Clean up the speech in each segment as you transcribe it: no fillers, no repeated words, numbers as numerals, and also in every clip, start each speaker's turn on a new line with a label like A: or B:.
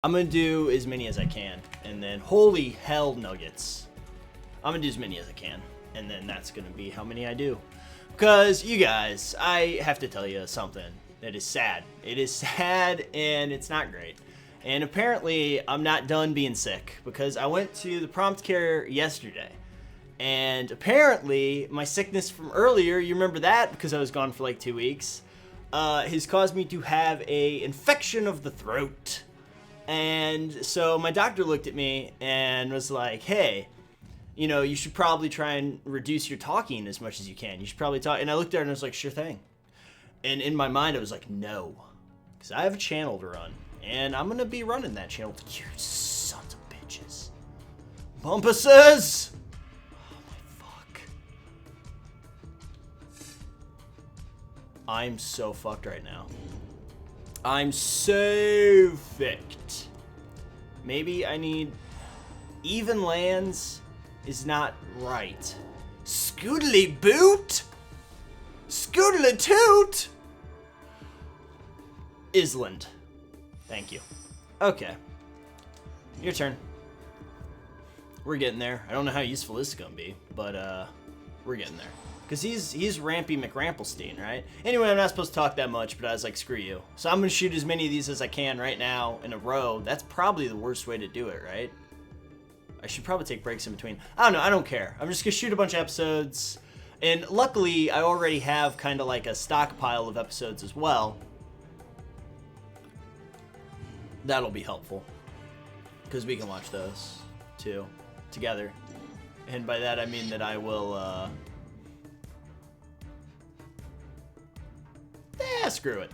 A: I'm gonna do as many as I can, and then holy hell nuggets. I'm gonna do as many as I can, and then that's gonna be how many I do. Because you guys, I have to tell you something that is sad. It is sad and it's not great. And apparently I'm not done being sick because I went to the prompt care yesterday. And apparently my sickness from earlier, you remember that because I was gone for like 2 weeks, has caused me to have a infection of the throat. And so my doctor looked at me and was like, hey, you know, you should probably try and reduce your talking as much as you can. You should probably talk. And I looked at her and I was like, sure thing. And in my mind, I was like, no. Because I have a channel to run. And I'm going to be running that channel. You sons of bitches. Bumpuses! Oh my fuck. I'm so fucked right now. I'm so fucked. Maybe I need... Even lands is not right. Scoodly boot? Scoodly toot? Island. Thank you. Okay. Your turn. We're getting there. I don't know how useful this is gonna be, but we're getting there. Because he's Rampy McRampelstein, right? Anyway, I'm not supposed to talk that much, but I was like, screw you. So I'm going to shoot as many of these as I can right now in a row. That's probably the worst way to do it, right? I should probably take breaks in between. I don't know. I don't care. I'm just going to shoot a bunch of episodes. And luckily, I already have kind of like a stockpile of episodes as well. That'll be helpful. Because we can watch those, too, together. And by that, I mean that I will... screw it.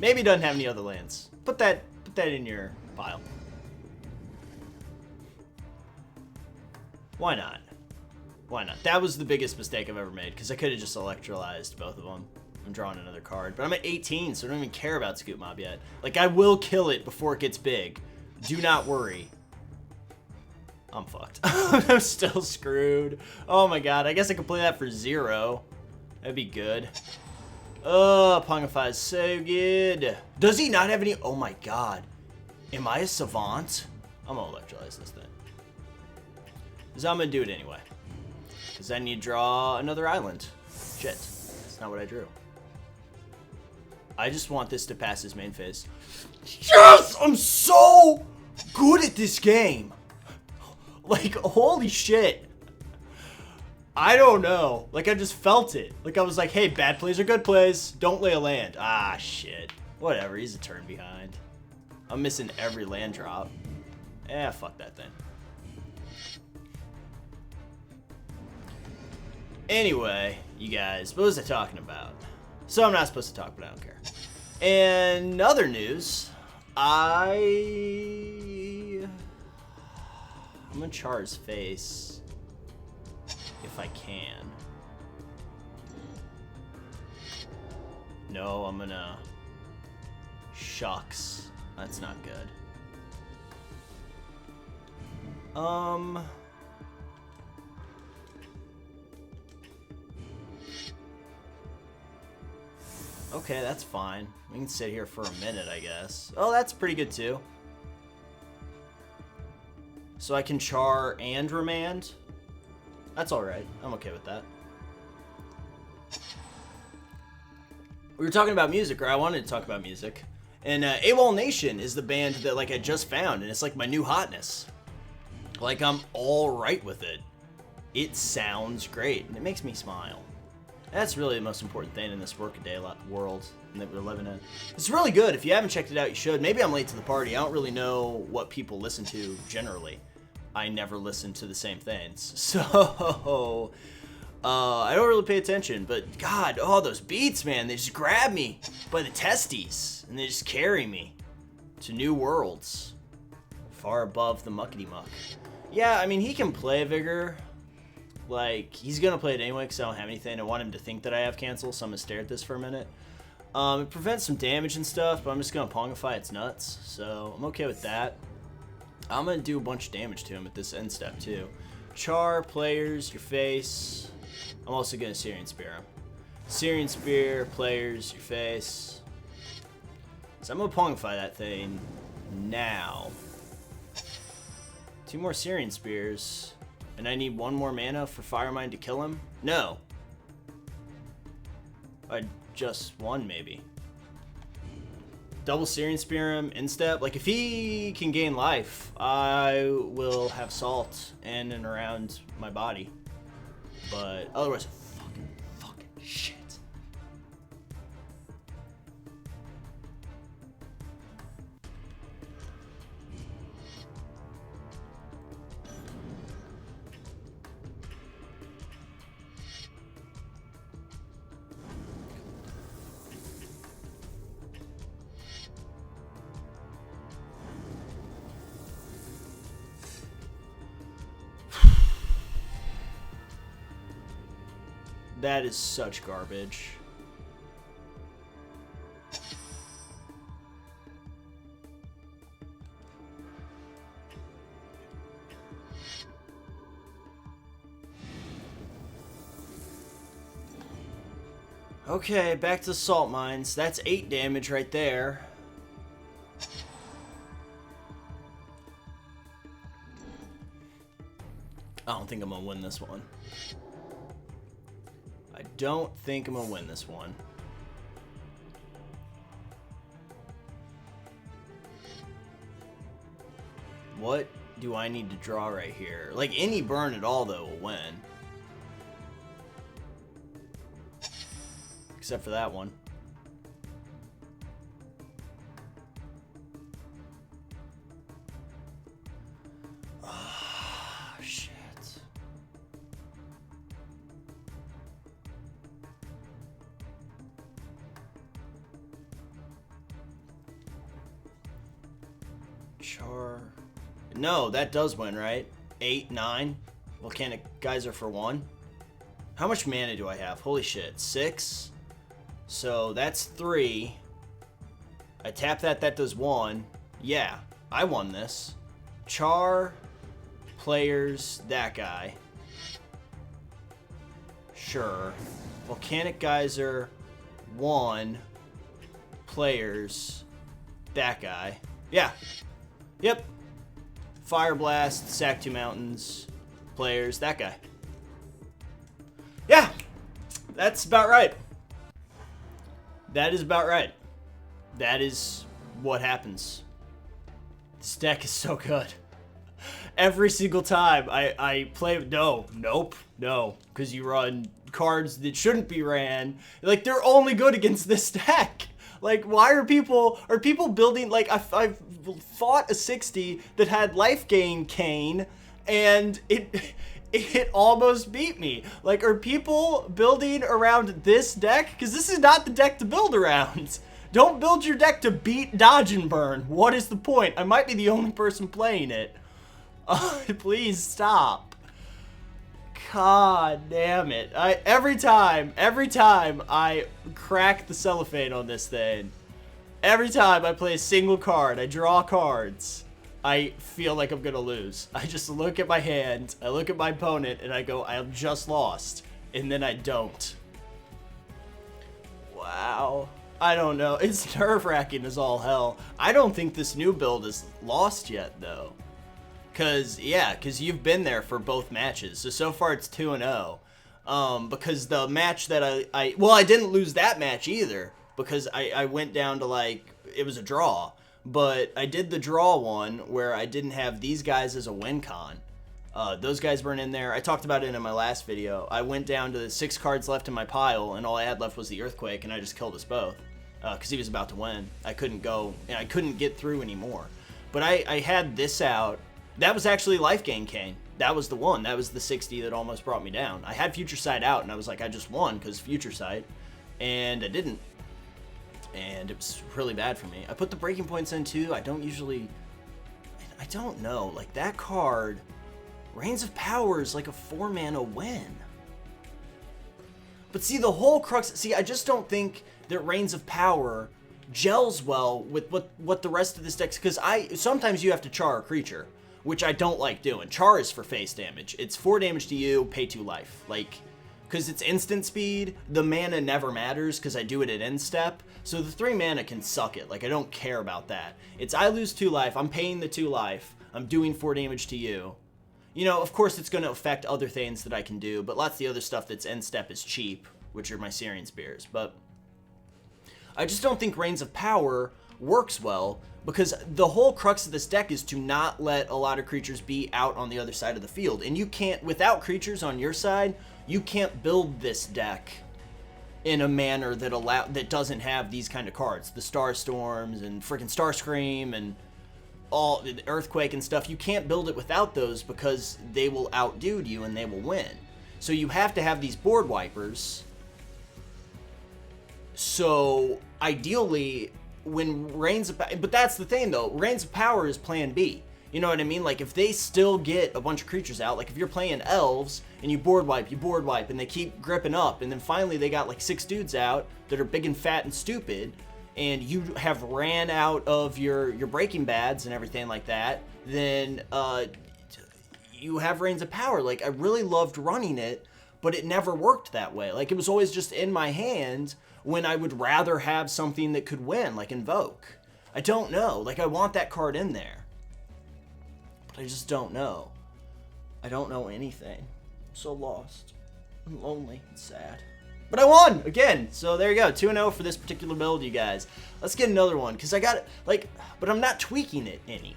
A: Maybe it doesn't have any other lands. Put that in your pile. Why not? Why not? That was the biggest mistake I've ever made, because I could have just electrolyzed both of them. I'm drawing another card. But I'm at 18, so I don't even care about Scoop Mob yet. Like, I will kill it before it gets big. Do not worry. I'm fucked. I'm still screwed. Oh my god, I guess I could play that for 0. That'd be good. Oh, Pongify is so good. Does he not have any? Oh my god. Am I a savant? I'm gonna electrolyze this thing. Because I'm gonna do it anyway. Because I need to draw another island. Shit. That's not what I drew. I just want this to pass his main phase. Yes! I'm so good at this game. Like, holy shit. I don't know. Like, I just felt it. Like, I was like, hey, bad plays are good plays. Don't lay a land. Ah, shit. Whatever. He's a turn behind. I'm missing every land drop. Eh, fuck that thing. Anyway, you guys, what was I talking about? So I'm not supposed to talk, but I don't care. And other news, I'm gonna char his face. If I can. No, I'm gonna... Shucks. That's not good. Okay, that's fine. We can sit here for a minute, I guess. Oh, that's pretty good too. So I can char and remand? That's alright. I'm okay with that. We were talking about music, or I wanted to talk about music. And AWOL Nation is the band that like I just found, and it's like my new hotness. Like, I'm alright with it. It sounds great, and it makes me smile. That's really the most important thing in this workaday world that we're living in. It's really good. If you haven't checked it out, you should. Maybe I'm late to the party. I don't really know what people listen to generally. I never listen to the same things. So, I don't really pay attention. But, God, oh, those beats, man. They just grab me by the testes. And they just carry me to new worlds. Far above the muckety-muck. Yeah, I mean, he can play Vigor. Like, he's going to play it anyway because I don't have anything. I want him to think that I have cancel, so I'm going to stare at this for a minute. It prevents some damage and stuff, but I'm just going to Pongify its nuts. So, I'm okay with that. I'm going to do a bunch of damage to him at this end step, too. Char, players, your face. I'm also going to Syrian Spear him. Syrian Spear, players, your face. So I'm going to Pongify that thing Now, 2 more Syrian Spears, and I need 1 more mana for Firemind to kill him? No. Just 1, maybe. Double Syrian Spear him, instep. Like, if he can gain life, I will have salt in and around my body. But otherwise, fucking shit. That is such garbage. Okay, back to salt mines. That's 8 damage right there. I don't think I'm gonna win this one. I don't think I'm gonna win this one. What do I need to draw right here? Like, any burn at all, though, will win. Except for that one. Ah, shit. Char. No, that does win, right? 8, 9. Volcanic Geyser for 1. How much mana do I have? Holy shit. 6. So that's 3. I tap that, that does 1. Yeah, I won this. Char, players, that guy. Sure. Volcanic Geyser, 1. Players, that guy. Yeah. Yep. Fire Blast, sack 2 mountains, players, that guy. Yeah, that's about right. That is about right. That is what happens. This deck is so good. Every single time I play, nope, because you run cards that shouldn't be ran. Like, they're only good against this deck. Like, why are people building, like, I've fought a 60 that had life gain Kane, and it almost beat me. Like, are people building around this deck? Because this is not the deck to build around. Don't build your deck to beat Dodge and Burn. What is the point? I might be the only person playing it. Please stop. God damn it. Every time I crack the cellophane on this thing, every time I play a single card, I draw cards, I feel like I'm gonna lose. I just look at my hand, I look at my opponent, and I go, I have just lost. And then I don't. Wow. I don't know. It's nerve-wracking as all hell. I don't think this new build is lost yet, though. Because you've been there for both matches. So far it's 2-0. Because the match that I didn't lose that match either. Because I went down to, like, it was a draw. But I did the draw one where I didn't have these guys as a win con. Those guys weren't in there. I talked about it in my last video. I went down to the 6 cards left in my pile, and all I had left was the Earthquake, and I just killed us both. Because he was about to win. I couldn't go, and I couldn't get through anymore. But I had this out. That was actually Life Gain Kane. That was the one. That was the 60 that almost brought me down. I had Future Sight out, and I was like, I just won because Future Sight. And I didn't. And it was really bad for me. I put the breaking points in, too. I don't usually... I don't know. Like, that card... Reigns of Power is like a 4-mana win. But see, the whole crux... See, I just don't think that Reigns of Power gels well with what the rest of this deck's... Because sometimes you have to char a creature, which I don't like doing. Char is for face damage. It's 4 damage to you, pay 2 life. Like, because it's instant speed, the mana never matters because I do it at end step. So the 3 mana can suck it. Like, I don't care about that. It's I lose 2 life, I'm paying the 2 life, I'm doing 4 damage to you. You know, of course it's going to affect other things that I can do, but lots of the other stuff that's end step is cheap, which are my Syrian Spears. But I just don't think Reigns of Power works well, because the whole crux of this deck is to not let a lot of creatures be out on the other side of the field. And you can't, without creatures on your side, you can't build this deck in a manner that doesn't have these kind of cards. The Star Storms and freaking Starscream and all the Earthquake and stuff. You can't build it without those because they will outdo you and they will win. So you have to have these board wipers. So ideally, when Reigns of Power, but that's the thing though, Reigns of Power is plan B. You know what I mean? Like, if they still get a bunch of creatures out, like if you're playing elves and you board wipe, and they keep gripping up, and then finally they got like 6 dudes out that are big and fat and stupid, and you have ran out of your Breaking Bads and everything like that, then you have Reigns of Power. Like, I really loved running it, but it never worked that way. Like, it was always just in my hand when I would rather have something that could win, like Invoke. I don't know. Like, I want that card in there. But I just don't know. I don't know anything. I'm so lost. I'm lonely and sad. But I won again. So there you go. 2-0 for this particular build, you guys. Let's get another one, because I got it, like, but I'm not tweaking it any.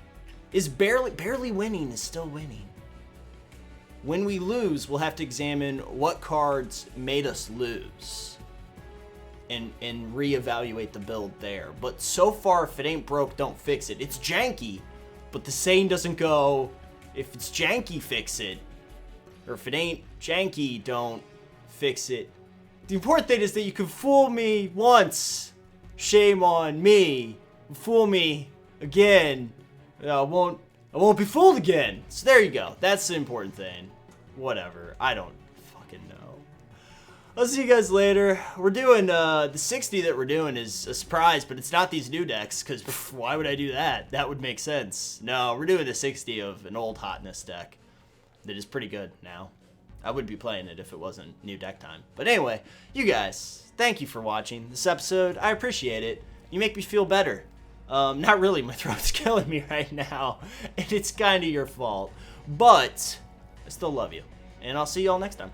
A: Is barely winning is still winning. When we lose, we'll have to examine what cards made us lose and reevaluate the build there. But so far, if it ain't broke, don't fix it. It's janky, but the saying doesn't go, if it's janky, fix it. Or if it ain't janky, don't fix it. The important thing is that you can fool me once. Shame on me. Fool me again. I won't be fooled again. So there you go. That's the important thing. Whatever. I don't fucking know. I'll see you guys later. We're doing, the 60 that we're doing is a surprise, but it's not these new decks, because why would I do that? That would make sense. No, we're doing the 60 of an old hotness deck that is pretty good now. I would be playing it if it wasn't new deck time. But anyway, you guys, thank you for watching this episode. I appreciate it. You make me feel better. Not really, my throat's killing me right now, and it's kind of your fault. But I still love you, and I'll see you all next time.